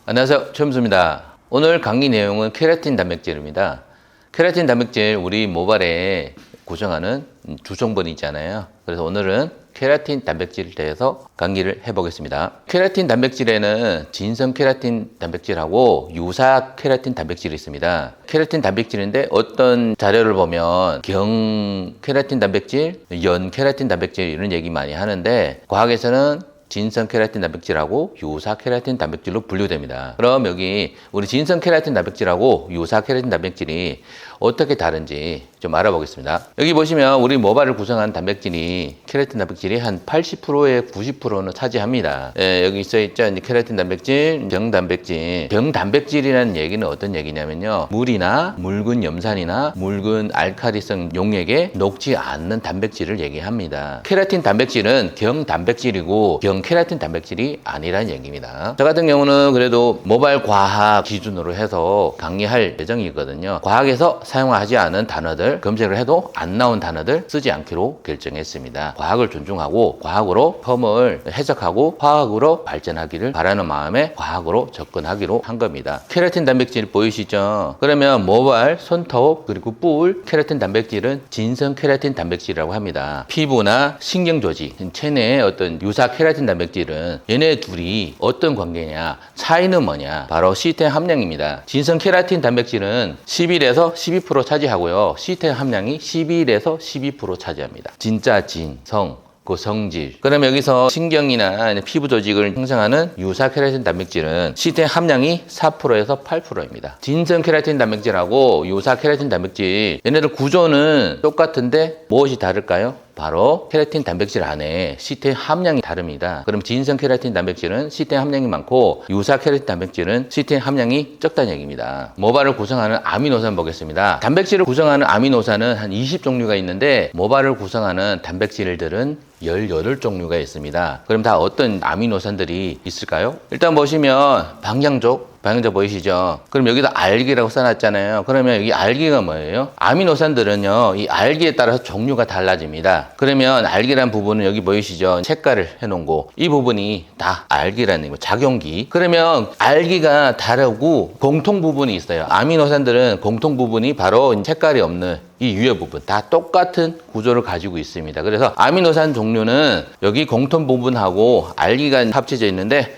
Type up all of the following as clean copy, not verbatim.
안녕하세요, 최무수입니다. 오늘 강의 내용은 케라틴 단백질입니다. 케라틴 단백질 우리 모발에 고정하는 주성분이 있잖아요. 그래서 오늘은 케라틴 단백질에 대해서 강의를 해보겠습니다. 케라틴 단백질에는 진성 케라틴 단백질하고 유사 케라틴 단백질이 있습니다. 케라틴 단백질인데 어떤 자료를 보면 경 케라틴 단백질, 연 케라틴 단백질 이런 얘기 많이 하는데 과학에서는 진성 케라틴 단백질하고 유사 케라틴 단백질로 분류됩니다. 그럼 여기 우리 진성 케라틴 단백질하고 유사 케라틴 단백질이 어떻게 다른지 좀 알아보겠습니다. 여기 보시면 우리 모발을 구성한 단백질이 케라틴 단백질이 한 80%에 90%는 차지합니다. 여기 써있죠. 이제 케라틴 단백질, 병단백질. 병단백질이라는 얘기는 어떤 얘기냐면요. 물이나 묽은 염산이나 묽은 알칼리성 용액에 녹지 않는 단백질을 얘기합니다. 케라틴 단백질은 경단백질이고 경케라틴 단백질이 아니라는 얘기입니다. 저 같은 경우는 그래도 모발 과학 기준으로 해서 강의할 예정이거든요. 과학에서 사용하지 않은 단어들, 검색을 해도 안 나온 단어들 쓰지 않기로 결정했습니다. 과학을 존중하고 과학으로 펌을 해석하고 화학으로 발전하기를 바라는 마음에 과학으로 접근하기로 한 겁니다. 케라틴 단백질 보이시죠? 그러면 모발, 손톱, 그리고 뿔, 케라틴 단백질은 진성 케라틴 단백질이라고 합니다. 피부나 신경조직, 체내의 어떤 유사 케라틴 단백질은 얘네 둘이 어떤 관계냐, 차이는 뭐냐, 바로 시스템 함량입니다. 진성 케라틴 단백질은 11에서 12% 차지하고요. 시스템 함량이 11에서 12% 차지합니다. 진짜 진, 성, 그 성질. 그럼 여기서 신경이나 피부 조직을 형성하는 유사 케라틴 단백질은 시스템 함량이 4%에서 8%입니다. 진성 케라틴 단백질하고 유사 케라틴 단백질 얘네들 구조는 똑같은데 무엇이 다를까요? 바로 케라틴 단백질 안에 시스템 함량이 다릅니다. 그럼 진성 케라틴 단백질은 시스템 함량이 많고 유사 케라틴 단백질은 시스템 함량이 적다는 얘기입니다. 모발을 구성하는 아미노산 보겠습니다. 단백질을 구성하는 아미노산은 한 20종류가 있는데 모발을 구성하는 단백질들은 18종류가 있습니다. 그럼 다 어떤 아미노산들이 있을까요? 일단 보시면 방향족 보이시죠? 그럼 여기다 알기라고 써놨잖아요. 그러면 여기 알기가 뭐예요? 아미노산들은요, 이 알기에 따라서 종류가 달라집니다. 그러면 알기란 부분은 여기 보이시죠? 색깔을 해놓은 거. 이 부분이 다 알기라는 거, 작용기. 그러면 알기가 다르고 공통 부분이 있어요. 아미노산들은 공통 부분이 바로 색깔이 없는 이 위에 부분 다 똑같은 구조를 가지고 있습니다. 그래서 아미노산 종류는 여기 공통 부분하고 알기가 합쳐져 있는데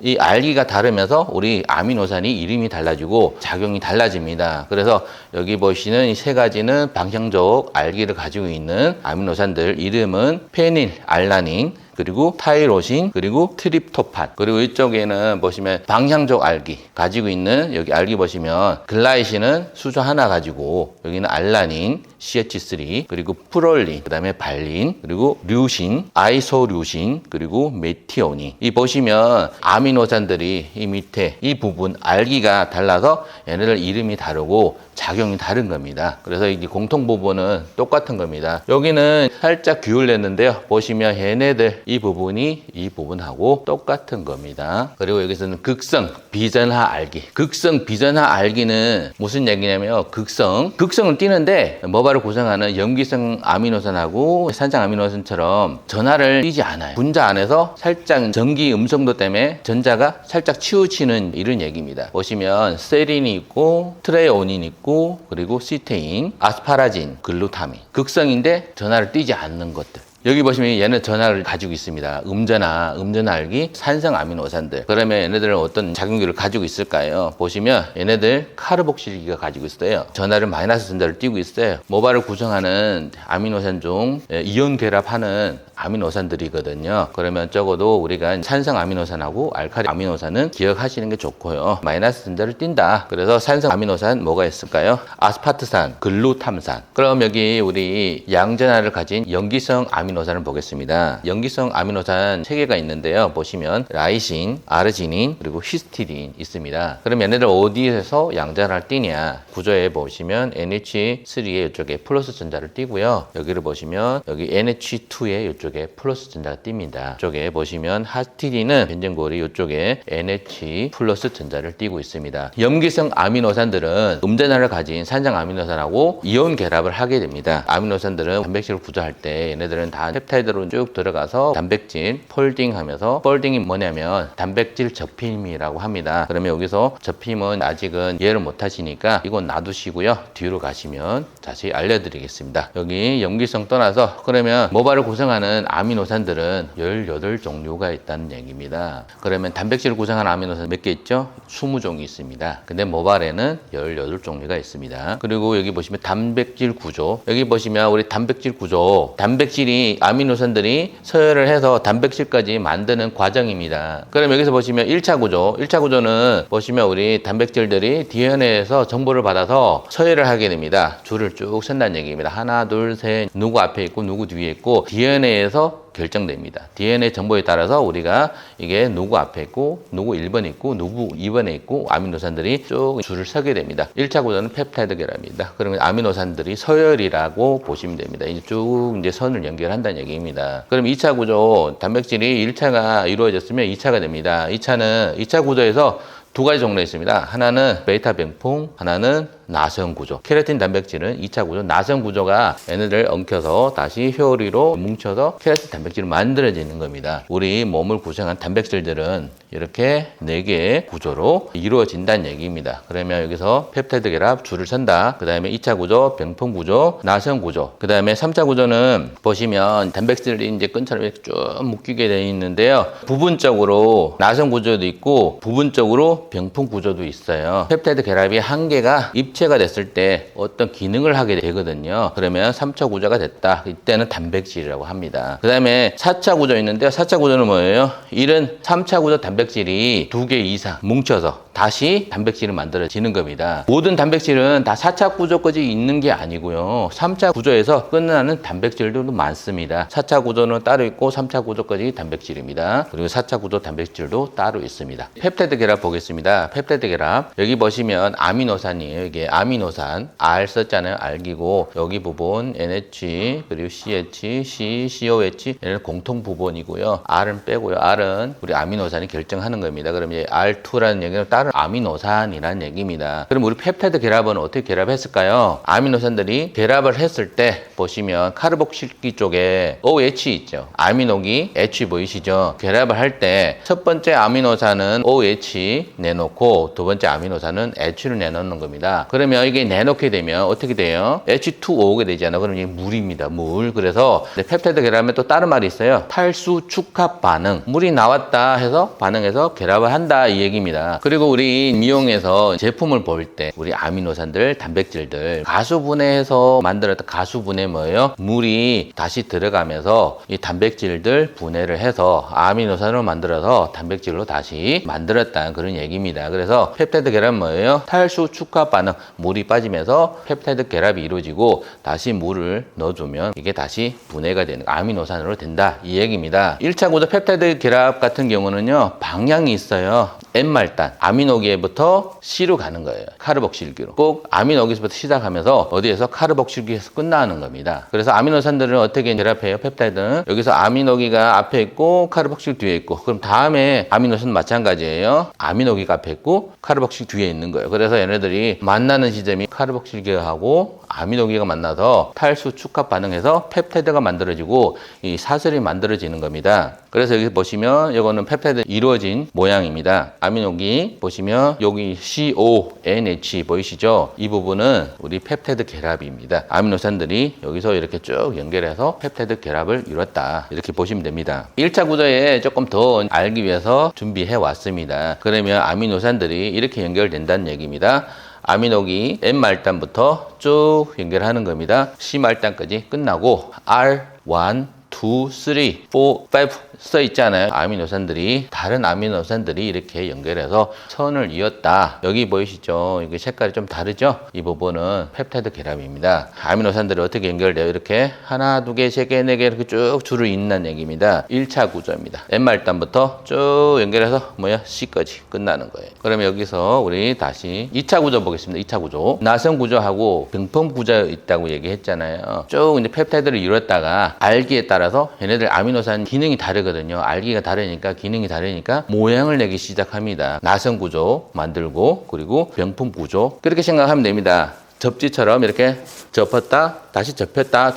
이 알기가 다르면서 우리 아미노산이 이름이 달라지고 작용이 달라집니다. 그래서 여기 보시는 이 세 가지는 방향적 알기를 가지고 있는 아미노산들 이름은 페닐 알라닌, 그리고 타이로신, 그리고 트립토판. 그리고 이쪽에는 보시면 방향적 알기 가지고 있는 여기 알기 보시면 글라이신은 수소 하나 가지고 여기는 알라닌, CH3, 그리고 프롤린, 그 다음에 발린, 그리고 류신, 아이소류신, 그리고 메티오닌. 이 보시면 아미노산들이 이 밑에 이 부분 알기가 달라서 얘네들 이름이 다르고 작용이 다른 겁니다. 그래서 이 공통 부분은 똑같은 겁니다. 여기는 살짝 기울였는데요. 보시면 얘네들 이 부분이 이 부분하고 똑같은 겁니다. 그리고 여기서는 극성 비전하 알기. 극성 비전하 알기는 무슨 얘기냐면 극성을 띠는데 모발을 구성하는 염기성 아미노산하고 산장 아미노산처럼 전하를 띠지 않아요. 분자 안에서 살짝 전기 음성도 때문에 전자가 살짝 치우치는 이런 얘기입니다. 보시면 세린이 있고 트레오닌 있고 그리고 시테인, 아스파라진, 글루타민. 극성인데 전하를 띠지 않는 것들. 여기 보시면 얘는 전하를 가지고 있습니다. 음전하 알기, 산성 아미노산들. 그러면 얘네들은 어떤 작용기를 가지고 있을까요? 보시면 얘네들 카르복실기가 가지고 있어요. 전하를 마이너스 전자를 띄고 있어요. 모발을 구성하는 아미노산 중 이온 결합하는 아미노산들이거든요. 그러면 적어도 우리가 산성 아미노산하고 알칼리 아미노산은 기억하시는 게 좋고요. 마이너스 전자를 띈다. 그래서 산성 아미노산 뭐가 있을까요? 아스파트산, 글루탐산. 그럼 여기 우리 양전하를 가진 염기성 아미노산을 보겠습니다. 염기성 아미노산 3개가 있는데요. 보시면 라이신, 아르지닌, 그리고 히스티딘 있습니다. 그럼 얘네들 어디에서 양전하를 띄냐? 구조에 보시면 NH3의 이쪽에 플러스 전자를 띄고요. 여기를 보시면 여기 NH2의 이쪽에 플러스 전자가 띱니다. 이쪽에 보시면 하스티딘은 벤젠골이 이쪽에 NH 플러스 전자를 띄고 있습니다. 염기성 아미노산들은 음전하를 가진 산장 아미노산하고 이온 결합을 하게 됩니다. 아미노산들은 단백질을 구조할 때 얘네들은 다 다 펩타이드로 쭉 들어가서 단백질 폴딩하면서, 폴딩이 뭐냐면 단백질 접힘이라고 합니다. 그러면 여기서 접힘은 아직은 이해를 못 하시니까 이건 놔두시고요. 뒤로 가시면 다시 알려드리겠습니다. 여기 염기성 떠나서, 그러면 모발을 구성하는 아미노산들은 18종류가 있다는 얘기입니다. 그러면 단백질을 구성하는 아미노산 몇 개 있죠? 20종이 있습니다. 근데 모발에는 18종류가 있습니다. 그리고 여기 보시면 단백질 구조, 여기 보시면 우리 단백질 구조, 단백질이 아미노산들이 서열을 해서 단백질까지 만드는 과정입니다. 그럼 여기서 보시면 1차 구조, 1차 구조는 보시면 우리 단백질들이 DNA에서 정보를 받아서 서열을 하게 됩니다. 줄을 쭉 선다는 얘기입니다. 하나, 둘, 셋, 누구 앞에 있고 누구 뒤에 있고 DNA에서 결정됩니다. DNA 정보에 따라서 우리가 이게 누구 앞에 있고 누구 1번에 있고 누구 2번에 있고 아미노산들이 쭉 줄을 서게 됩니다. 1차 구조는 펩타이드 결합입니다. 그러면 아미노산들이 서열이라고 보시면 됩니다. 이제 쭉 이제 선을 연결한다는 얘기입니다. 그럼 2차 구조, 단백질이 1차가 이루어졌으면 2차가 됩니다. 2차 구조에서 두 가지 종류가 있습니다. 하나는 베이타 병풍, 하나는 나선 구조. 케라틴 단백질은 2차 구조, 나선 구조가 얘네들 엉켜서 다시 효리로 뭉쳐서 케라틴 단백질을 만들어지는 겁니다. 우리 몸을 구성한 단백질들은 이렇게 4개의 구조로 이루어진다는 얘기입니다. 그러면 여기서 펩타이드 결합 줄을 선다. 그 다음에 2차 구조, 병풍 구조, 나선 구조. 그 다음에 3차 구조는 보시면 단백질이 이제 끈처럼 이렇게 쭉 묶이게 되어 있는데요. 부분적으로 나선 구조도 있고 부분적으로 병풍 구조도 있어요. 펩타이드 결합이 한 개가 입체가 됐을 때 어떤 기능을 하게 되거든요. 그러면 3차 구조가 됐다. 이때는 단백질이라고 합니다. 그 다음에 4차 구조 있는데요. 4차 구조는 뭐예요? 이런 3차 구조 단백질이 2개 이상 뭉쳐서 다시 단백질을 만들어지는 겁니다. 모든 단백질은 다 4차 구조까지 있는 게 아니고요. 3차 구조에서 끝나는 단백질도 많습니다. 4차 구조는 따로 있고 3차 구조까지 단백질입니다. 그리고 4차 구조 단백질도 따로 있습니다. 펩타이드 결합 보겠습니다. 펩타이드 결합. 여기 보시면 아미노산이에요. 이게 아미노산. R 썼잖아요. R기고 여기 부분 NH 그리고 CH, C, COH 얘는 공통 부분이고요. R은 빼고요. R은 우리 아미노산이 결정하는 겁니다. 그럼 이제 R2라는 얘기는 다른 아미노산이라는 얘기입니다. 그럼 우리 펩타이드 결합은 어떻게 결합했을까요? 아미노산들이 결합을 했을 때 보시면 카르복실기 쪽에 OH 있죠. 아미노기 H 보이시죠? 결합을 할 때 첫 번째 아미노산은 OH 내놓고 두 번째 아미노산은 H를 내놓는 겁니다. 그러면 이게 내놓게 되면 어떻게 돼요? H2O 오게 되잖아요. 그럼 이게 물입니다. 물. 그래서 펩타이드 결합에 또 다른 말이 있어요. 탈수 축합 반응. 물이 나왔다 해서 반응해서 결합을 한다 이 얘기입니다. 그리고 우리 미용에서 제품을 볼 때 우리 아미노산들, 단백질들 가수분해해서 만들었던 가수분해 뭐예요? 물이 다시 들어가면서 이 단백질들 분해를 해서 아미노산을 만들어서 단백질로 다시 만들었다는 그런 얘기입니다. 그래서 펩타이드 결합 뭐예요? 탈수 축합 반응. 물이 빠지면서 펩타이드 결합이 이루어지고 다시 물을 넣어주면 이게 다시 분해가 되는 아미노산으로 된다 이 얘기입니다. 1차 구조 펩타이드 결합 같은 경우는요 방향이 있어요. N말단 아미노기에부터 C로 가는 거예요. 카르복실기로. 꼭 아미노기에서부터 시작하면서 어디에서 카르복실기에서 끝나는 겁니다. 그래서 아미노산들은 어떻게 결합해요? 펩타이드는 여기서 아미노기가 앞에 있고 카르복실 뒤에 있고, 그럼 다음에 아미노산은 마찬가지예요. 아미노기가 앞에 있고 카르복실 뒤에 있는 거예요. 그래서 얘네들이 만나는 지점이 카르복실기하고 아미노기가 만나서 탈수 축합 반응해서 펩타이드가 만들어지고 이 사슬이 만들어지는 겁니다. 그래서 여기 보시면 이거는 펩타이드 이루어진 모양입니다. 아미노기 보시면 여기 CONH 보이시죠? 이 부분은 우리 펩타이드 결합입니다. 아미노산들이 여기서 이렇게 쭉 연결해서 펩타이드 결합을 이뤘다. 이렇게 보시면 됩니다. 1차 구조에 조금 더 알기 위해서 준비해 왔습니다. 그러면 아미노산들이 이렇게 연결된다는 얘기입니다. 아미노기 N말단부터 쭉 연결하는 겁니다. C말단까지 끝나고 R1, 2, 3, 4, 5 써 있잖아요. 아미노산들이 다른 아미노산들이 이렇게 연결해서 선을 이었다. 여기 보이시죠? 이게 색깔이 좀 다르죠? 이 부분은 펩타이드 결합입니다. 아미노산들이 어떻게 연결돼요? 이렇게 하나, 두 개, 세 개, 네 개 이렇게 쭉 줄을 잇는 얘기입니다. 1차 구조입니다. N말단부터 쭉 연결해서 C까지 끝나는 거예요. 그러면 여기서 우리 다시 2차 구조 보겠습니다. 2차 구조. 나선 구조하고 병풍 구조 있다고 얘기했잖아요. 쭉 이제 펩타이드를 이뤘다가 알기에 따라서 얘네들 아미노산 기능이 다르거든요. 알기가 다르니까 기능이 다르니까 모양을 내기 시작합니다. 나선 구조 만들고 그리고 병풍 구조 그렇게 생각하면 됩니다. 접지처럼 이렇게 접었다 다시 접혔다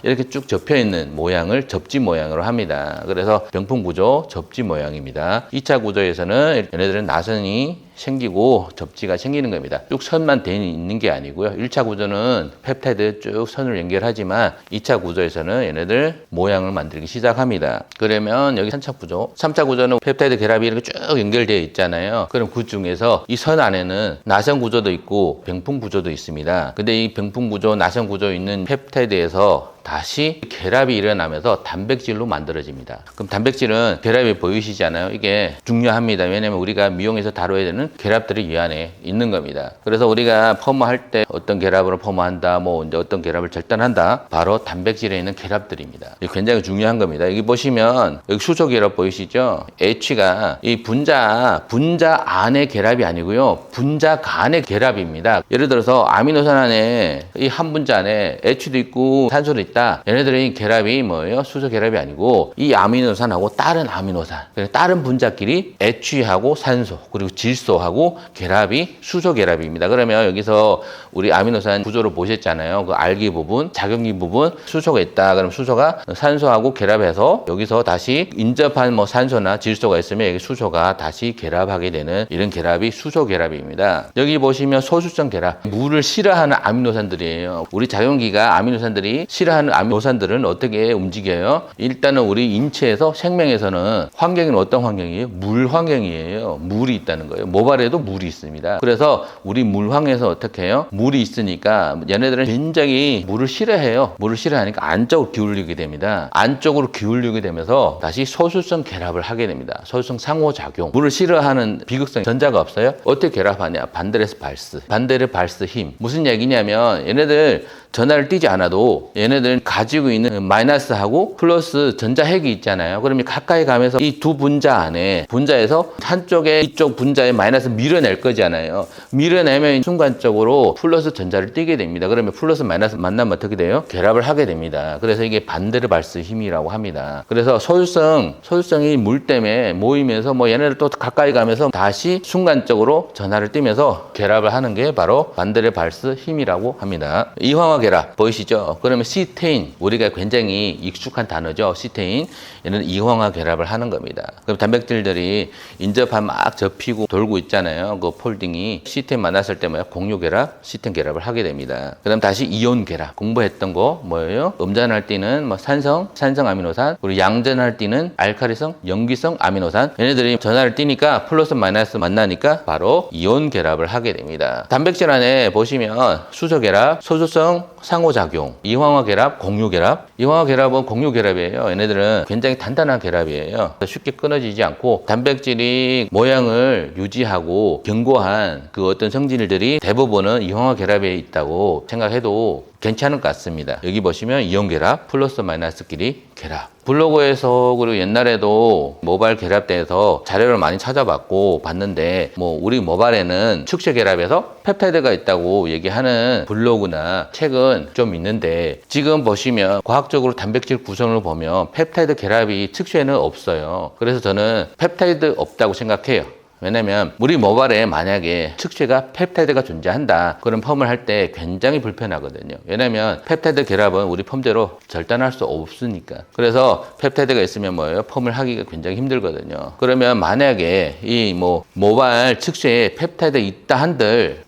이렇게 쭉 접혀 있는 모양을 접지 모양으로 합니다. 그래서 병풍 구조 접지 모양입니다. 2차 구조에서는 얘네들은 나선이 생기고 접지가 생기는 겁니다. 쭉 선만 돼 있는 게 아니고요. 1차 구조는 펩타이드 쭉 선을 연결하지만 2차 구조에서는 얘네들 모양을 만들기 시작합니다. 그러면 여기 3차 구조. 3차 구조는 펩타이드 결합이 이렇게 쭉 연결되어 있잖아요. 그럼 그 중에서 이 선 안에는 나선 구조도 있고 병풍 구조도 있습니다. 근데 이 병풍 구조, 나선 구조 있는 펩타이드에서 다시 결합이 일어나면서 단백질로 만들어집니다. 그럼 단백질은 결합이 보이시잖아요. 이게 중요합니다. 왜냐하면 우리가 미용에서 다뤄야 되는 결합들이 이 안에 있는 겁니다. 그래서 우리가 펌어할 때 어떤 결합으로 펌어한다, 뭐 이제 어떤 결합을 절단한다, 바로 단백질에 있는 결합들입니다. 이게 굉장히 중요한 겁니다. 여기 보시면 여기 수소 결합 보이시죠? H가 이 분자 안의 결합이 아니고요, 분자 간의 결합입니다. 예를 들어서 아미노산 안에 이 한 분자 안에 H도 있고 산소도 있다. 얘네들의 결합이 뭐예요? 수소 결합이 아니고 이 아미노산하고 다른 아미노산, 다른 분자끼리 H하고 산소 그리고 질소하고 결합이 수소 결합입니다. 그러면 여기서 우리 아미노산 구조를 보셨잖아요. 그 알기 부분, 작용기 부분 수소가 있다. 그럼 수소가 산소하고 결합해서 여기서 다시 인접한 뭐 산소나 질소가 있으면 여기 수소가 다시 결합하게 되는 이런 결합이 수소 결합입니다. 여기 보시면 소수성 결합, 물을 싫어하는 아미노산들이에요. 우리 작용기가 아미노산들이 싫어하는 아미노산들은 어떻게 움직여요? 일단은 우리 인체에서 생명에서는 환경은 어떤 환경이에요? 물 환경이에요. 물이 있다는 거예요. 모발에도 물이 있습니다. 그래서 우리 물황에서 어떻게 해요? 물이 있으니까 얘네들은 굉장히 물을 싫어해요. 물을 싫어하니까 안쪽으로 기울이게 됩니다. 안쪽으로 기울이게 되면서 다시 소수성 결합을 하게 됩니다. 소수성 상호작용. 물을 싫어하는 비극성 전자가 없어요? 어떻게 결합하냐? 반데르스 발스. 반데르 발스 힘. 무슨 얘기냐면 얘네들 전하를 띄지 않아도 얘네들은 가지고 있는 마이너스하고 플러스 전자핵이 있잖아요. 그러면 가까이 가면서 이 두 분자 안에 분자에서 한쪽에 이쪽 분자에 마이너스 밀어낼 거잖아요. 밀어내면 순간적으로 플러스 전자를 띄게 됩니다. 그러면 플러스 마이너스 만나면 어떻게 돼요? 결합을 하게 됩니다. 그래서 이게 반데르 발스 힘이라고 합니다. 그래서 소수성이 물 때문에 모이면서 뭐 얘네들 또 가까이 가면서 다시 순간적으로 전하를 띄면서 결합을 하는 게 바로 반데르 발스 힘이라고 합니다. 이황화 결합 보이시죠? 그러면 시테인, 우리가 굉장히 익숙한 단어죠. 시테인, 얘는 이황화 결합을 하는 겁니다. 그럼 단백질들이 인접하면 막 접히고 돌고 있잖아요. 그 폴딩이 시테인 만났을 때 뭐야? 공유 결합, 시테인 결합을 하게 됩니다. 그다음 다시 이온 결합, 공부했던 거 뭐예요? 음전할 때는 뭐 산성 아미노산, 그리고 양전할 때는 알칼리성, 염기성 아미노산. 얘네들이 전하를 띄니까 플러스 마이너스 만나니까 바로 이온 결합을 하게 됩니다. 단백질 안에 보시면 수소 결합, 소수성 상호작용, 이황화 결합, 공유 결합. 이황화 결합은 공유 결합이에요. 얘네들은 굉장히 단단한 결합이에요. 쉽게 끊어지지 않고 단백질이 모양을 유지하고 견고한 그 어떤 성질들이 대부분은 이황화 결합에 있다고 생각해도 괜찮을 것 같습니다. 여기 보시면 이온 결합, 플러스 마이너스끼리 결합. 블로그에서 그리고 옛날에도 모발 결합대에서 자료를 많이 찾아봤고 봤는데 뭐 우리 모발에는 축체 결합에서 펩타이드가 있다고 얘기하는 블로그나 책은 좀 있는데 지금 보시면 과학적으로 단백질 구성을 보면 펩타이드 결합이 측체에는 없어요. 그래서 저는 펩타이드 없다고 생각해요. 왜냐면 우리 모발에 만약에 측체가 펩타이드가 존재한다, 그럼 펌을 할 때 굉장히 불편하거든요. 왜냐면 펩타이드 결합은 우리 펌대로 절단할 수 없으니까. 그래서 펩타이드가 있으면 뭐예요? 펌을 하기가 굉장히 힘들거든요. 그러면 만약에 이 모발 측체에 펩타이드 있다 한들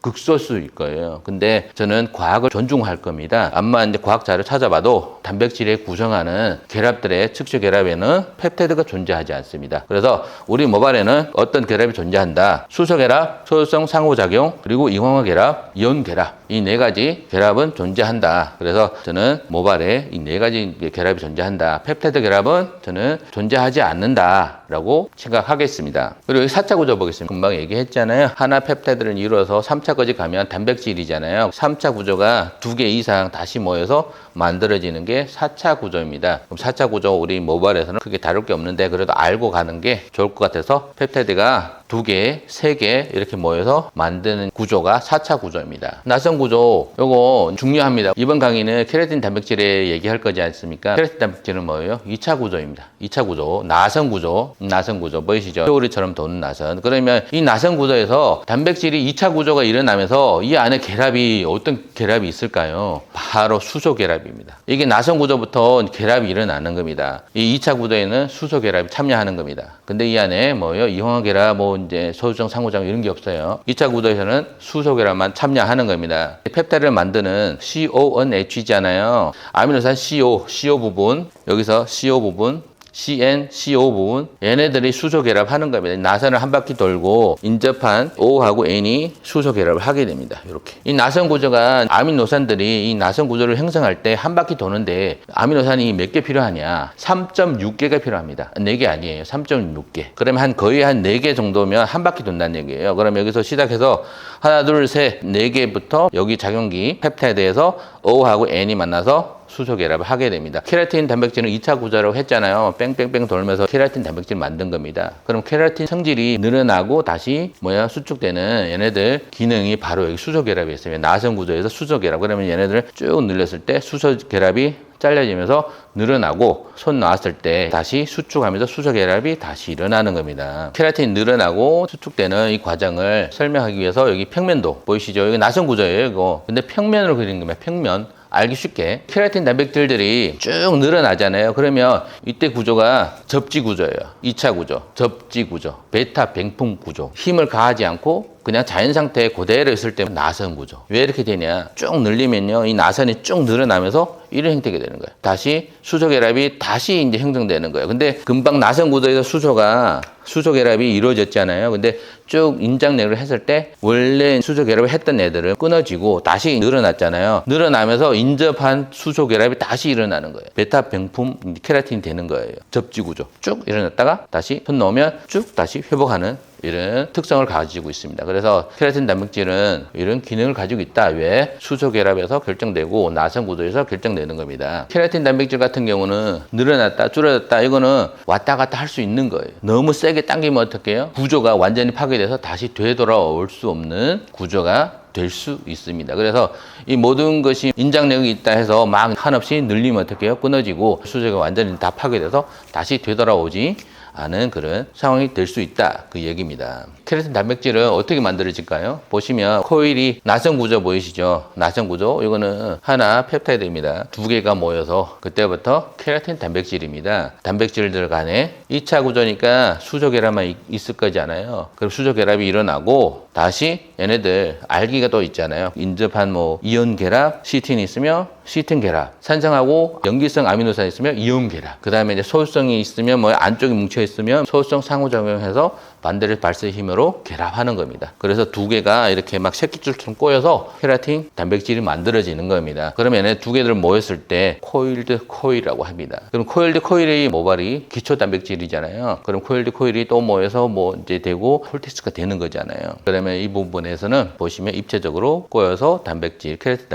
극소수일 거예요. 근데 저는 과학을 존중할 겁니다. 아마 이제 과학 자료 찾아봐도 단백질에 구성하는 결합들의 측체 결합에는 펩타이드가 존재하지 않습니다. 그래서 우리 모발에는 어떤 결합이 존재한다. 수소 결합, 소수성 상호작용, 그리고 이황화 결합, 이온 결합. 이 네 가지 결합은 존재한다. 그래서 저는 모발에 이 네 가지 결합이 존재한다. 펩타이드 결합은 저는 존재하지 않는다라고 생각하겠습니다. 그리고 4차 구조 보겠습니다. 금방 얘기했잖아요. 하나 펩타이드를 이루어서 3차까지 가면 단백질이잖아요. 3차 구조가 2개 이상 다시 모여서 만들어지는 게 4차 구조입니다. 그럼 4차 구조 우리 모발에서는 크게 다룰 게 없는데 그래도 알고 가는 게 좋을 것 같아서 펩타이드가 두 개, 세 개 이렇게 모여서 만드는 구조가 4차 구조입니다. 나선 구조 요거 중요합니다. 이번 강의는 케라틴 단백질에 얘기할 거지 않습니까? 케라틴 단백질은 뭐예요? 2차 구조입니다. 2차 구조, 나선 구조 보이시죠? 회오리처럼 도는 나선. 그러면 이 나선 구조에서 단백질이 2차 구조가 일어나면서 이 안에 결합이 어떤 결합이 있을까요? 바로 수소 결합입니다. 이게 나선 구조부터 결합이 일어나는 겁니다. 이 2차 구조에는 수소 결합이 참여하는 겁니다. 근데 이 안에 뭐예요? 이황화 결합, 이제 소수정, 상호정 이런 게 없어요. 2차 구조에서는 수소 결합만 참여하는 겁니다. 펩타이드를 만드는 CONH잖아요. 아미노산 CO 부분, 여기서 CO 부분, CN, CO 부분 얘네들이 수소 결합하는 겁니다. 나선을 한 바퀴 돌고 인접한 O하고 N이 수소 결합을 하게 됩니다. 이렇게 이 나선 구조가 아미노산들이 이 나선 구조를 형성할 때 한 바퀴 도는데 아미노산이 몇 개 필요하냐? 3.6개가 필요합니다. 4개 아니에요. 3.6개. 그러면 거의 한 4개 정도면 한 바퀴 돈다는 얘기예요. 그럼 여기서 시작해서 하나, 둘, 셋, 4개부터 여기 작용기 펩타이드에서 O하고 N이 만나서 수소 결합을 하게 됩니다. 케라틴 단백질은 2차 구조라고 했잖아요. 뺑뺑뺑 돌면서 케라틴 단백질 만든 겁니다. 그럼 케라틴 성질이 늘어나고 다시 수축되는 얘네들 기능이 바로 여기 수소 결합이 있어요. 나선 구조에서 수소 결합. 그러면 얘네들을 쭉 늘렸을 때 수소 결합이 잘려지면서 늘어나고 손 놨을 때 다시 수축하면서 수소 결합이 다시 일어나는 겁니다. 케라틴이 늘어나고 수축되는 이 과정을 설명하기 위해서 여기 평면도 보이시죠? 이거 나선 구조예요, 이거. 근데 평면으로 그린 겁니다. 평면. 알기 쉽게 케라틴 단백질들이 쭉 늘어나잖아요. 그러면 이때 구조가 접지 구조예요. 2차 구조, 접지 구조, 베타 병풍 구조. 힘을 가하지 않고 그냥 자연 상태에 그대로 있을 때 나선 구조. 왜 이렇게 되냐? 쭉 늘리면요, 이 나선이 쭉 늘어나면서 이런 형태가 되는 거예요. 다시 수소 결합이 다시 이제 형성되는 거예요. 근데 금방 나선 구조에서 수소 결합이 이루어졌잖아요. 근데 쭉 인장내를 했을 때 원래 수소 결합을 했던 애들은 끊어지고 다시 늘어났잖아요. 늘어나면서 인접한 수소 결합이 다시 일어나는 거예요. 베타 병품 케라틴이 되는 거예요. 접지 구조. 쭉 일어났다가 다시 손 넣으면 쭉 다시 회복하는 이런 특성을 가지고 있습니다. 그래서 케라틴 단백질은 이런 기능을 가지고 있다. 왜? 수소 결합에서 결정되고 나선 구조에서 결정되는 겁니다. 케라틴 단백질 같은 경우는 늘어났다 줄어졌다 이거는 왔다 갔다 할 수 있는 거예요. 너무 세게 당기면 어떡해요? 구조가 완전히 파괴돼서 다시 되돌아올 수 없는 구조가 될 수 있습니다. 그래서 이 모든 것이 인장력이 있다 해서 막 한없이 늘리면 어떡해요? 끊어지고 수소가 완전히 다 파괴돼서 다시 되돌아오지 않은 그런 상황이 될 수 있다, 그 얘기입니다. 케라틴 단백질은 어떻게 만들어질까요? 보시면 코일이 나선 구조 보이시죠? 나선 구조, 이거는 하나 펩타이드입니다. 2개가 모여서 그때부터 케라틴 단백질입니다. 단백질들 간에 2차 구조니까 수소 결합만 있을 거잖아요. 그럼 수소 결합이 일어나고 다시 얘네들 알기가 또 있잖아요. 인접한 이온 결합, 시틴이 있으면 시틴 결합, 산성하고 염기성 아미노산이 있으면 이온 결합, 그 다음에 이제 소수성이 있으면 안쪽에 뭉쳐 있으면 소수성 상호작용해서 반대를 발생 힘으로 결합하는 겁니다. 그래서 2개가 이렇게 막 새끼줄처럼 꼬여서 케라틴 단백질이 만들어지는 겁니다. 그러면 얘네 2개들 모였을 때 코일드 코일이라고 합니다. 그럼 코일드 코일이 모발이 기초 단백질이잖아요. 그럼 코일드 코일이 또 모여서 이제 되고 콜텍스가 되는 거잖아요. 그러면 이 부분에서는 보시면 입체적으로 꼬여서 단백질, 케라틴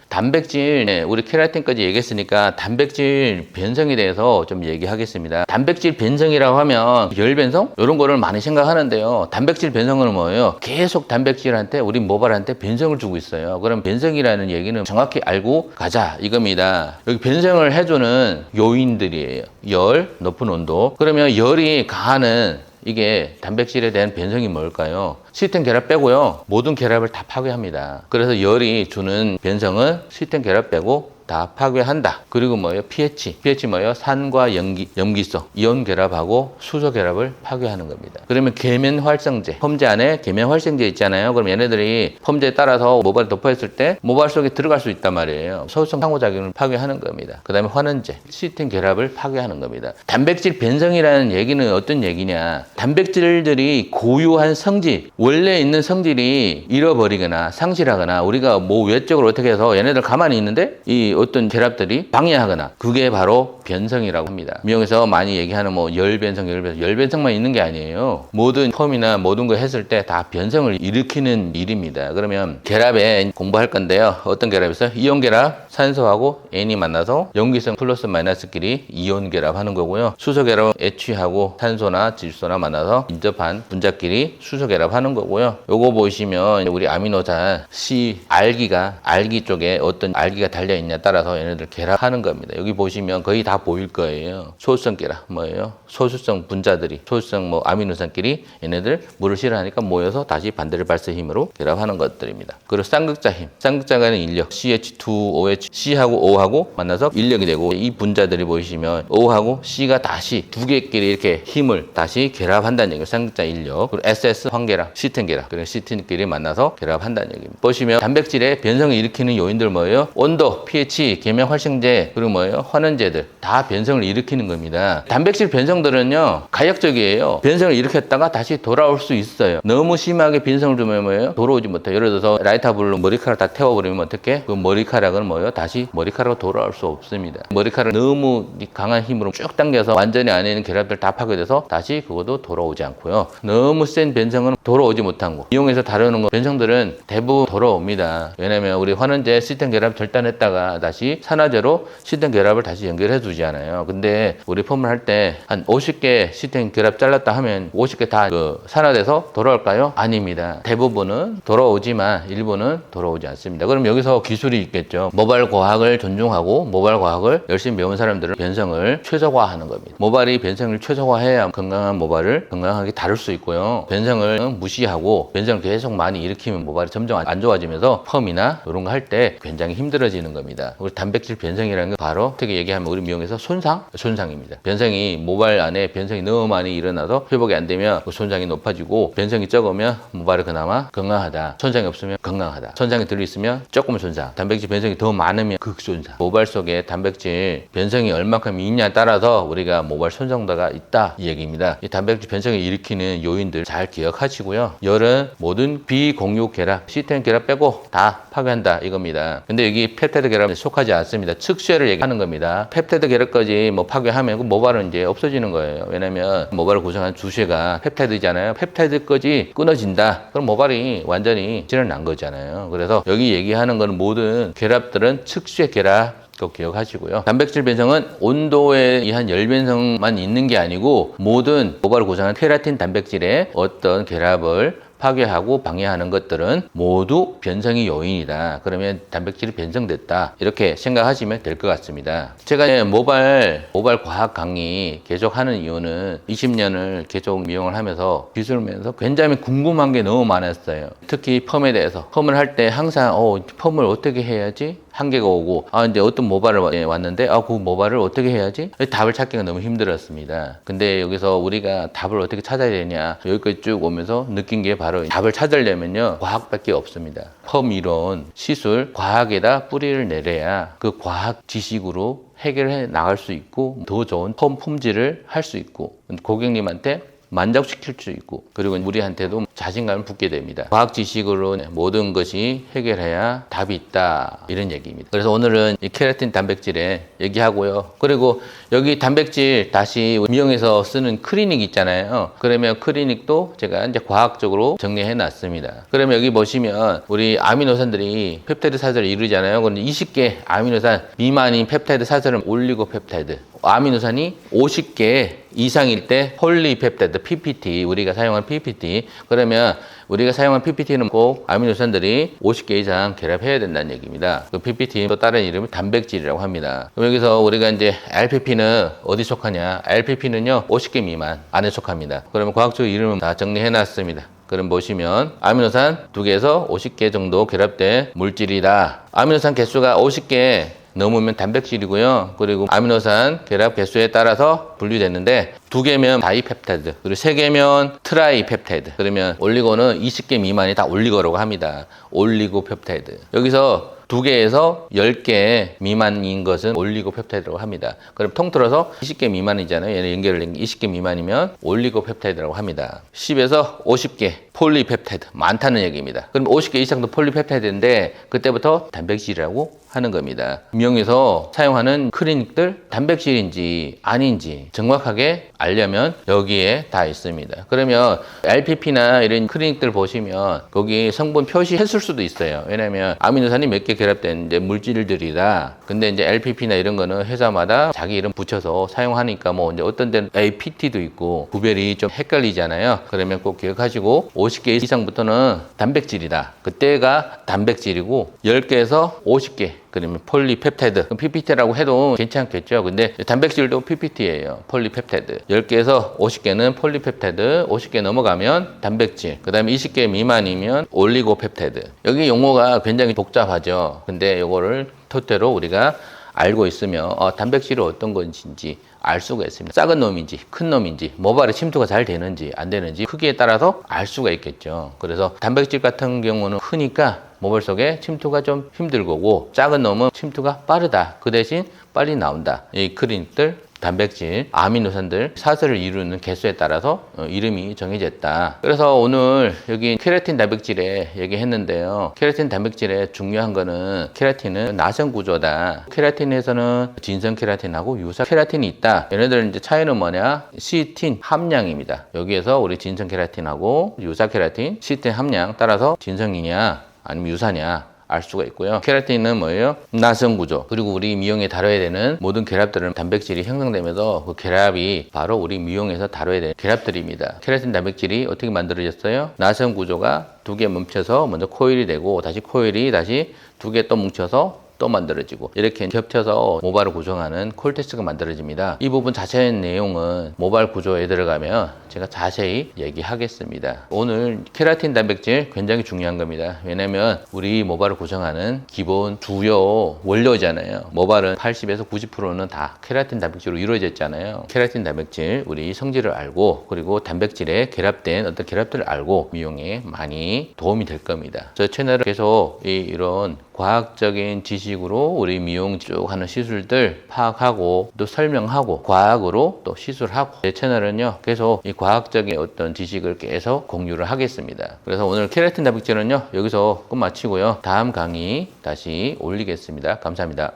단백질, 우리 케라틴까지 얘기했으니까 단백질 변성에 대해서 좀 얘기하겠습니다. 단백질 변성이라고 하면 열 변성? 이런 거를 많이 생각하는데요. 단백질 변성은 뭐예요? 계속 단백질한테, 우리 모발한테 변성을 주고 있어요. 그럼 변성이라는 얘기는 정확히 알고 가자 이겁니다. 여기 변성을 해주는 요인들이에요. 열, 높은 온도. 그러면 열이 가하는 이게 단백질에 대한 변성이 뭘까요? 시스템 결합 빼고요, 모든 결합을 다 파괴합니다. 그래서 열이 주는 변성은 시스템 결합 빼고 다 파괴한다. 그리고 pH 뭐예요? 산과 염기성, 이온 결합하고 수소 결합을 파괴하는 겁니다. 그러면 계면 활성제, 펌제 안에 계면 활성제 있잖아요. 그럼 얘네들이 펌제에 따라서 모발이 덮어있을 때 모발 속에 들어갈 수 있단 말이에요. 소수성 상호작용을 파괴하는 겁니다. 그 다음에 환원제, 시스템 결합을 파괴하는 겁니다. 단백질 변성이라는 얘기는 어떤 얘기냐? 단백질들이 고유한 성질, 원래 있는 성질이 잃어버리거나 상실하거나 우리가 외적으로 어떻게 해서 얘네들 가만히 있는데 어떤 결합들이 방해하거나 그게 바로 변성이라고 합니다. 미용에서 많이 얘기하는 뭐 열변성만 있는 게 아니에요. 모든 펌이나 모든 거 했을 때 다 변성을 일으키는 일입니다. 그러면 결합에 공부할 건데요. 어떤 결합이 있어요? 이온 결합, 산소하고 N이 만나서 염기성 플러스 마이너스끼리 이온 결합하는 거고요. 수소 결합은 H하고 산소나 질소나 만나서 인접한 분자끼리 수소 결합하는 거고요. 요거 보시면 우리 아미노산 C 알기 쪽에 어떤 알기가 달려 있냐에 따라서 얘네들 결합하는 겁니다. 여기 보시면 거의 다 보일 거예요. 소수성 결합 뭐예요? 소수성 분자들이 소수성 뭐 아미노산끼리 얘네들 물을 싫어하니까 모여서 다시 반대를 발사 힘으로 결합하는 것들입니다. 그리고 쌍극자 힘, 쌍극자가는 인력 CH2OH C하고 O하고 만나서 인력이 되고 이 분자들이 보시면 O하고 C가 다시 두 개끼리 이렇게 힘을 다시 결합한다는 얘기예요. 쌍극자 인력. 그리고 SS 황결합, 시튼 결합, 그리고 시튼끼리 만나서 결합한다는 얘기입니다. 보시면 단백질의 변성을 일으키는 요인들 뭐예요? 온도, pH, 계면 활성제, 그리고 뭐예요? 환원제들 다 변성을 일으키는 겁니다. 단백질 변성들은요 가역적이에요. 변성을 일으켰다가 다시 돌아올 수 있어요. 너무 심하게 변성을 주면 뭐예요? 돌아오지 못해요. 예를 들어서 라이터 불로 머리카락 다 태워버리면 어떻게? 그 머리카락은 뭐예요? 다시 머리카락으로 돌아올 수 없습니다. 머리카락 너무 강한 힘으로 쭉 당겨서 완전히 안에 있는 결합들 다 파괴돼서 다시 그것도 돌아오지 않고요. 너무 센 변성은 돌아오지 못한 거. 이용해서 다루는 거 변성들은 대부분 돌아옵니다. 왜냐면 우리 환원제 시튼 결합 절단했다가 다시 산화제로 시튼 결합을 다시 연결해 두잖아요. 근데 우리 펌을 할 때 한 50개 시튼 결합 잘랐다 하면 50개 다 그 산화돼서 돌아올까요? 아닙니다. 대부분은 돌아오지만 일부는 돌아오지 않습니다. 그럼 여기서 기술이 있겠죠. 모발 과학을 존중하고 모발 과학을 열심히 배운 사람들은 변성을 최소화하는 겁니다. 모발이 변성을 최소화해야 건강한 모발을 건강하게 다룰 수 있고요. 변성을 무시하고 변성을 계속 많이 일으키면 모발이 점점 안 좋아지면서 펌이나 이런 거 할 때 굉장히 힘들어지는 겁니다. 우리 단백질 변성이라는 건 바로 어떻게 얘기하면 우리 미용에서 손상입니다. 변성이 모발 안에 변성이 너무 많이 일어나서 회복이 안 되면 그 손상이 높아지고 변성이 적으면 모발이 그나마 건강하다. 손상이 없으면 건강하다. 손상이 들어있으면 조금 손상. 단백질 변성이 더 많으면 극손상. 모발 속에 단백질 변성이 얼마큼 있냐에 따라서 우리가 모발 손상도가 있다 이 얘기입니다. 이 단백질 변성을 일으키는 요인들 잘 기억하시고요. 열은 모든 비공유 결합, 시스템 결합 빼고 다 파괴한다 이겁니다. 근데 여기 펩타이드 결합에 속하지 않습니다. 측쇠를 얘기하는 겁니다. 펩타이드 결합까지 뭐 파괴하면 그 모발은 이제 없어지는 거예요. 왜냐면 모발을 구성한 주쇠가 펩타이드잖아요. 펩타이드까지 끊어진다. 그럼 모발이 완전히 질어난 거잖아요. 그래서 여기 얘기하는 거는 모든 결합들은 측쇠 결합 꼭 기억하시고요. 단백질 변성은 온도에 의한 열 변성만 있는 게 아니고 모든 모발을 구성하는 케라틴 단백질의 어떤 결합을 파괴하고 방해하는 것들은 모두 변성이 요인이다. 그러면 단백질이 변성됐다. 이렇게 생각하시면 될 것 같습니다. 제가 모발 과학 강의 계속 하는 이유는 20년을 계속 미용을 하면서 기술을 하면서 굉장히 궁금한 게 너무 많았어요. 특히 펌에 대해서. 펌을 할 때 항상 펌을 어떻게 해야지? 한계가 오고 이제 어떤 모발을 왔는데 그 모발을 어떻게 해야지? 답을 찾기가 너무 힘들었습니다. 근데 여기서 우리가 답을 어떻게 찾아야 되냐 여기까지 쭉 오면서 느낀 게 바로 답을 찾으려면요 과학밖에 없습니다. 펌 이론, 시술, 과학에다 뿌리를 내려야 그 과학 지식으로 해결해 나갈 수 있고 더 좋은 펌 품질을 할 수 있고 고객님한테 만족시킬 수 있고 그리고 우리한테도 자신감을 붙게 됩니다. 과학 지식으로 모든 것이 해결해야 답이 있다 이런 얘기입니다. 그래서 오늘은 이 케라틴 단백질에 얘기하고요. 그리고 여기 단백질 다시 미용에서 쓰는 클리닉 있잖아요. 그러면 클리닉도 제가 이제 과학적으로 정리해 놨습니다. 그러면 여기 보시면 우리 아미노산들이 펩타이드 사슬을 이루잖아요. 그런데 20개 아미노산 미만인 펩타이드 사슬은 올리고펩타이드, 아미노산이 50개 이상일 때 폴리펩타이드 PPT, 우리가 사용한 PPT. 그러면 우리가 사용한 PPT는 꼭 아미노산들이 50개 이상 결합해야 된다는 얘기입니다. 그 PPT 또 다른 이름은 단백질이라고 합니다. 그럼 여기서 우리가 이제 LPP는 어디 속하냐? LPP는요 50개 미만 안에 속합니다. 그러면 과학적 이름은 다 정리해 놨습니다. 그럼 보시면 아미노산 2개에서 50개 정도 결합된 물질이다. 아미노산 개수가 50개 넘으면 단백질이고요. 그리고 아미노산 결합 개수에 따라서 분류됐는데 2개면 다이펩타이드, 그리고 3개면 트라이펩타이드. 그러면 올리고는 20개 미만이 다 올리고라고 합니다. 올리고펩타이드. 여기서 2개에서 10개 미만인 것은 올리고펩타이드라고 합니다. 그럼 통틀어서 20개 미만이잖아요. 얘는 연결된 게 20개 미만이면 올리고펩타이드라고 합니다. 10에서 50개 폴리펩타이드 많다는 얘기입니다. 그럼 50개 이상도 폴리펩타이드인데 그때부터 단백질이라고 하는 겁니다. 미용에서 사용하는 클리닉들 단백질인지 아닌지 정확하게 알려면 여기에 다 있습니다. 그러면 LPP나 이런 클리닉들 보시면 거기 성분 표시했을 수도 있어요. 왜냐면 아미노산이 몇 개 결합된 이제 물질들이라. 근데 이제 LPP나 이런 거는 회사마다 자기 이름 붙여서 사용하니까 뭐 이제 어떤 데는 APT도 있고 구별이 좀 헷갈리잖아요. 그러면 꼭 기억하시고 50개 이상부터는 단백질이다. 그때가 단백질이고 10개에서 50개 그러면 폴리펩타이드. PPT라고 해도 괜찮겠죠. 근데 단백질도 PPT예요. 폴리펩타이드. 10개에서 50개는 폴리펩타이드, 50개 넘어가면 단백질. 그 다음에 20개 미만이면 올리고펩타이드. 여기 용어가 굉장히 복잡하죠. 근데 이거를 토대로 우리가 알고 있으면 단백질이 어떤 건지 알 수가 있습니다. 작은 놈인지 큰 놈인지 모발에 침투가 잘 되는지 안 되는지 크기에 따라서 알 수가 있겠죠. 그래서 단백질 같은 경우는 크니까 모발 속에 침투가 좀 힘들 거고 작은 놈은 침투가 빠르다. 그 대신 빨리 나온다. 이 클리닉들 단백질, 아미노산들 사슬을 이루는 개수에 따라서 이름이 정해졌다. 그래서 오늘 여기 케라틴 단백질에 얘기했는데요. 케라틴 단백질의 중요한 거는 케라틴은 나선 구조다. 케라틴에서는 진성 케라틴하고 유사 케라틴이 있다. 얘네들 이제 차이는 뭐냐? 시틴 함량입니다. 여기에서 우리 진성 케라틴하고 유사 케라틴, 시틴 함량 따라서 진성이냐 아니면 유사냐 알 수가 있고요. 케라틴은 뭐예요? 나선 구조. 그리고 우리 미용에 다뤄야 되는 모든 결합들은 단백질이 형성되면서 그 결합이 바로 우리 미용에서 다뤄야 되는 결합들입니다. 케라틴 단백질이 어떻게 만들어졌어요? 나선 구조가 두 개 뭉쳐서 먼저 코일이 되고 다시 코일이 다시 두 개 또 뭉쳐서 또 만들어지고 이렇게 겹쳐서 모발을 구성하는 콜텍스가 만들어집니다. 이 부분 자세한 내용은 모발 구조에 들어가면 제가 자세히 얘기하겠습니다. 오늘 케라틴 단백질 굉장히 중요한 겁니다. 왜냐면 우리 모발을 구성하는 기본 주요 원료잖아요. 모발은 80에서 90%는 다 케라틴 단백질로 이루어졌잖아요. 케라틴 단백질 우리 성질을 알고 그리고 단백질에 결합된 어떤 결합들을 알고 미용에 많이 도움이 될 겁니다. 저 채널을 계속 이런 과학적인 지식으로 우리 미용 쭉 하는 시술들 파악하고 또 설명하고 과학으로 또 시술하고 제 채널은요 계속 이 과학적인 어떤 지식을 계속 공유를 하겠습니다. 그래서 오늘 케라틴 단백질은요 여기서 끝마치고요 다음 강의 다시 올리겠습니다. 감사합니다.